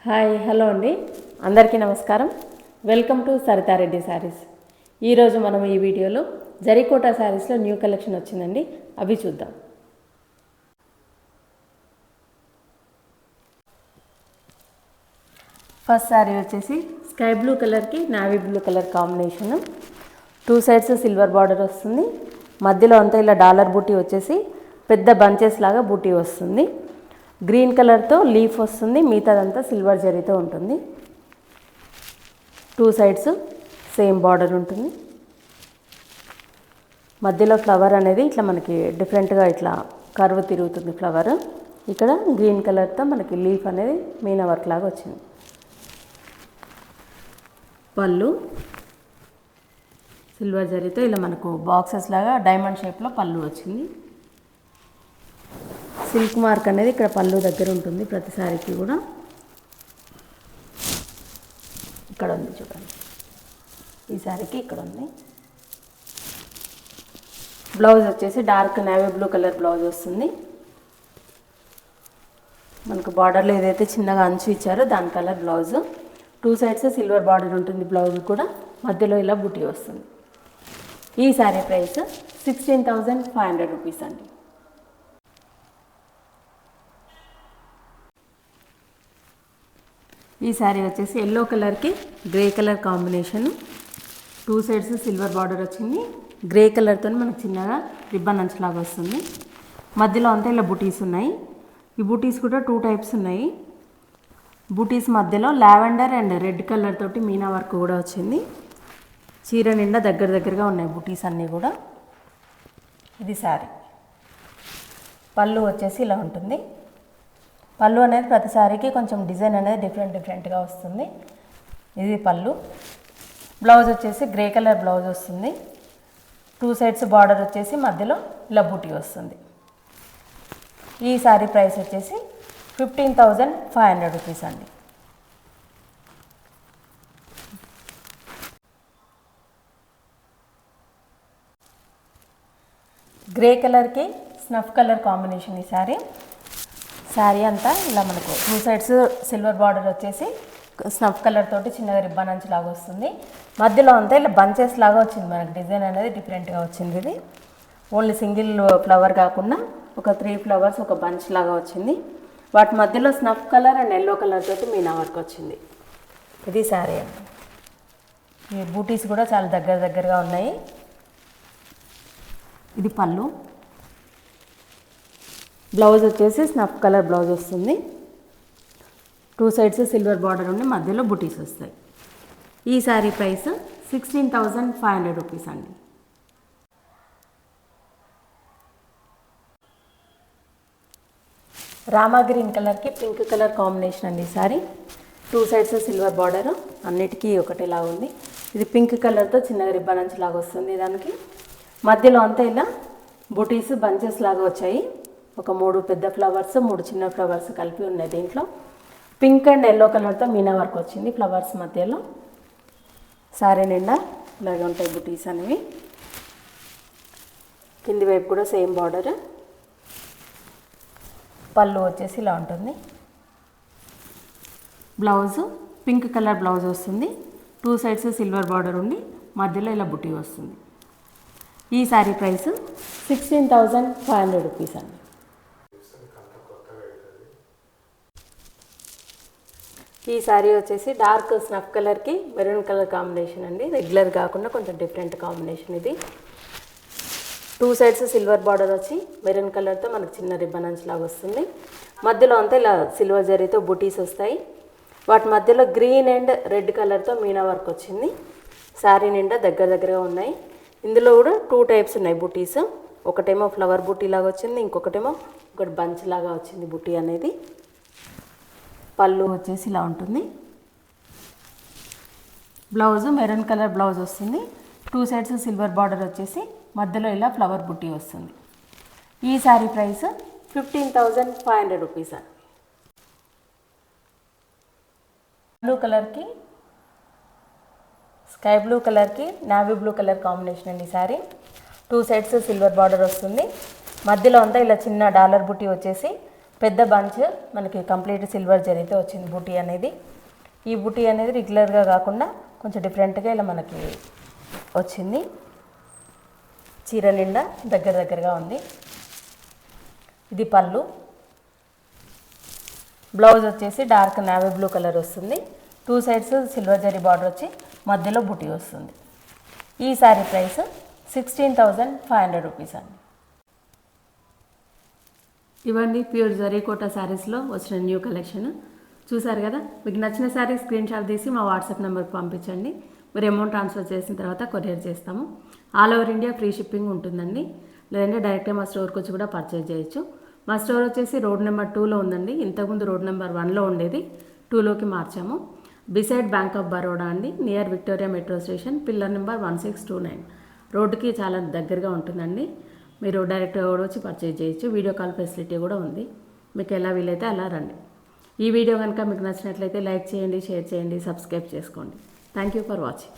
Hi hello అండి, అందరికీ నమస్కారం. Welcome to Saritha Reddy saris. ఈరోజు మనం ఈ వీడియోలో జరీకోటా శారీస్లో న్యూ కలెక్షన్ వచ్చిందండి, అవి చూద్దాం. ఫస్ట్ శారీ వచ్చేసి స్కై బ్లూ కలర్కి navy blue colour combination. 2 sides silver border వస్తుంది. మధ్యలో అంతా ఇలా డాలర్ బూటీ వచ్చేసి పెద్ద బంచెస్ లాగా బూటీ వస్తుంది. గ్రీన్ కలర్తో లీఫ్ వస్తుంది, మిగతాదంతా సిల్వర్ జరీతో ఉంటుంది. 2 సైడ్స్ సేమ్ బార్డర్ ఉంటుంది. మధ్యలో ఫ్లవర్ అనేది ఇట్లా మనకి డిఫరెంట్గా ఇట్లా కర్వ్ తిరుగుతుంది ఫ్లవర్. ఇక్కడ గ్రీన్ కలర్తో మనకి లీఫ్ అనేది మీనా వర్క్ లాగా వచ్చింది. పళ్ళు సిల్వర్ జరీతో ఇలా మనకు బాక్సెస్ లాగా డైమండ్ షేప్లో పళ్ళు వచ్చింది. సిల్క్ మార్క్ అనేది ఇక్కడ పళ్ళు దగ్గర ఉంటుంది ప్రతి సారీకి కూడా. ఇక్కడ ఉంది చూడండి, ఈ సారీకి ఇక్కడ ఉంది. బ్లౌజ్ వచ్చేసి dark navy blue colour blouse వస్తుంది. మనకు బార్డర్లో ఏదైతే చిన్నగా అంచు ఇచ్చారో దాని colour blouse. 2 sides silver border ఉంటుంది బ్లౌజ్ కూడా, మధ్యలో ఇలా బుటీ వస్తుంది. ఈ సారీ ప్రైస్ 16,500 రూపీస్ అండి. ఈ శారీ వచ్చేసి ఎల్లో కలర్కి grey colour combination. 2 sides silver border వచ్చింది. గ్రే కలర్తో మనకు చిన్నగా రిబ్బన్ అంచులాగా వస్తుంది. మధ్యలో అంతా ఇలా బూటీస్ ఉన్నాయి. ఈ బూటీస్ కూడా 2 టైప్స్ ఉన్నాయి. బూటీస్ మధ్యలో లావెండర్ అండ్ రెడ్ కలర్ తోటి మీనా వర్క్ కూడా వచ్చింది. చీర నిండా దగ్గరగా ఉన్నాయి బూటీస్ అన్నీ కూడా. ఇది శారీ. పళ్ళు వచ్చేసి ఇలా ఉంటుంది. పళ్ళు అనేది ప్రతి సారీకి కొంచెం డిజైన్ అనేది డిఫరెంట్గా వస్తుంది. ఇది పళ్ళు. బ్లౌజ్ వచ్చేసి గ్రే కలర్ బ్లౌజ్ వస్తుంది. 2 సైడ్స్ బార్డర్ వచ్చేసి మధ్యలో ఇలా బూటీ వస్తుంది. ఈ సారీ ప్రైస్ వచ్చేసి 15,500 రూపీస్ అండి. గ్రే కలర్కి స్నఫ్ కలర్ కాంబినేషన్ ఈ శారీ అంతా ఇలా మనకు 2 సైడ్స్ సిల్వర్ బార్డర్ వచ్చేసి స్నఫ్ కలర్ తోటి చిన్నగా రిబ్బన్ అంచు లాగా వస్తుంది. మధ్యలో అంతా ఇలా బంచెస్ లాగా వచ్చింది. మనకు డిజైన్ అనేది డిఫరెంట్గా వచ్చింది. ఇది ఓన్లీ సింగిల్ ఫ్లవర్ కాకుండా ఒక 3 ఫ్లవర్స్ ఒక బంచ్ లాగా వచ్చింది. వాటి మధ్యలో snuff colour and yellow colour తోటి మీనా వర్క్ వచ్చింది. ఇది శారీ అండి. ఈ బూటీస్ కూడా చాలా దగ్గరగా ఉన్నాయి. ఇది పళ్ళు. బ్లౌజ్ వచ్చేసి స్నఫ్ కలర్ బ్లౌజ్ వస్తుంది. 2 సైడ్స్ సిల్వర్ బార్డర్ ఉండి మధ్యలో బుటీస్ వస్తాయి. ఈ శారీ ప్రైస్ 16,500 రూపీస్ అండి. రామా గ్రీన్ కలర్కి పింక్ కలర్ కాంబినేషన్ అండి ఈ శారీ. 2 సైడ్స్ సిల్వర్ బార్డర్, అన్నిటికీ ఒకటేలా ఉంది. ఇది పింక్ కలర్తో చిన్నగా రిబ్బన్ అంచు లాగా వస్తుంది. దానికి మధ్యలో అంతా ఇలా బుటీస్ బంచెస్ లాగా వచ్చాయి. ఒక 3 పెద్ద ఫ్లవర్స్ 3 చిన్న ఫ్లవర్స్ కలిపి ఉన్నాయి. దీంట్లో పింక్ అండ్ ఎల్లో కలర్తో మీనా వర్క్ వచ్చింది ఫ్లవర్స్ మధ్యలో. సారీ నిండా ఇలాగే ఉంటాయి బుటీస్ అనేవి. కింది వైపు కూడా సేమ్ బార్డర్. పళ్ళు వచ్చేసి ఇలా ఉంటుంది. బ్లౌజ్ పింక్ కలర్ బ్లౌజ్ వస్తుంది. 2 సైడ్స్ సిల్వర్ బార్డర్ ఉండి మధ్యలో ఇలా బుటీ వస్తుంది. ఈ శారీ ప్రైస్ 16,500 రూపీస్ అండి. ఈ శారీ వచ్చేసి డార్క్ స్నఫ్ కలర్కి మెరూన్ కలర్ కాంబినేషన్ అండి. రెగ్యులర్ కాకుండా కొంచెం డిఫరెంట్ కాంబినేషన్ ఇది. 2 సైడ్స్ సిల్వర్ బార్డర్ వచ్చి మెరూన్ కలర్తో మనకు చిన్న రిబ్బన్ అంచు లాగా వస్తుంది. మధ్యలో అంతా ఇలా సిల్వర్ జరీతో బూటీస్ వస్తాయి. వాటి మధ్యలో గ్రీన్ అండ్ రెడ్ కలర్తో మీనా వర్క్ వచ్చింది. శారీ నిండా దగ్గరగా ఉన్నాయి. ఇందులో కూడా 2 టైప్స్ ఉన్నాయి బూటీస్. ఒకటేమో ఫ్లవర్ బూటీ లాగా వచ్చింది, ఇంకొకటేమో ఒకటి బంచ్ లాగా వచ్చింది బూటీ అనేది. పళ్ళు వచ్చేసి ఇలా ఉంటుంది. బ్లౌజ్ మెరూన్ కలర్ బ్లౌజ్ వస్తుంది. 2 సైడ్స్ సిల్వర్ బార్డర్ వచ్చేసి మధ్యలో ఇలా ఫ్లవర్ బుట్టి వస్తుంది. ఈ శారీ ప్రైస్ 15,500 రూపీస్ అండి. బ్లూ కలర్కి స్కై బ్లూ కలర్కి నావీ బ్లూ కలర్ కాంబినేషన్ అండి శారీ. 2 సైడ్స్ సిల్వర్ బార్డర్ వస్తుంది. మధ్యలో అంతా ఇలా చిన్న డాలర్ బుట్టి వచ్చేసి పెద్ద బంచ్ మనకి కంప్లీట్ సిల్వర్ జరీతో వచ్చింది బూటీ అనేది. ఈ బూటీ అనేది రెగ్యులర్గా కాకుండా కొంచెం డిఫరెంట్గా ఇలా మనకి వచ్చింది. చీర నిండా దగ్గరగా ఉంది. ఇది పళ్ళు. బ్లౌజ్ వచ్చేసి డార్క్ నేవీ బ్లూ కలర్ వస్తుంది. 2 సైడ్స్ సిల్వర్ జరీ బార్డర్ వచ్చి మధ్యలో బుటీ వస్తుంది. ఈ శారీ ప్రైస్ 16,500 రూపీస్ అండి. ఇవన్నీ ప్యూర్ జరీకోట శారీస్లో వచ్చిన న్యూ కలెక్షన్ చూసారు కదా. మీకు నచ్చిన శారీ స్క్రీన్ షాట్ తీసి మా వాట్సాప్ నెంబర్కి పంపించండి. మీరు అమౌంట్ ట్రాన్స్ఫర్ చేసిన తర్వాత కొరియర్ చేస్తాము. All over India free shipping ఉంటుందండి. లేదంటే డైరెక్ట్గా మా స్టోర్కి వచ్చి కూడా పర్చేజ్ చేయొచ్చు. మా స్టోర్ వచ్చేసి రోడ్ నెంబర్ 2లో ఉందండి. ఇంతకుముందు రోడ్ నెంబర్ 1లో ఉండేది, 2లోకి మార్చాము. బిసైడ్ బ్యాంక్ ఆఫ్ బరోడా అండి, near Victoria metro station, pillar number 1629. రోడ్డుకి చాలా దగ్గరగా ఉంటుందండి. మీరు డైరెక్ట్గా కూడా వచ్చి పర్చేజ్ చేయొచ్చు. వీడియో కాల్ ఫెసిలిటీ కూడా ఉంది. మీకు ఎలా వీలైతే అలా రండి. ఈ వీడియో కనుక మీకు నచ్చినట్లయితే లైక్ చేయండి, షేర్ చేయండి, సబ్స్క్రైబ్ చేసుకోండి. Thank you for watching.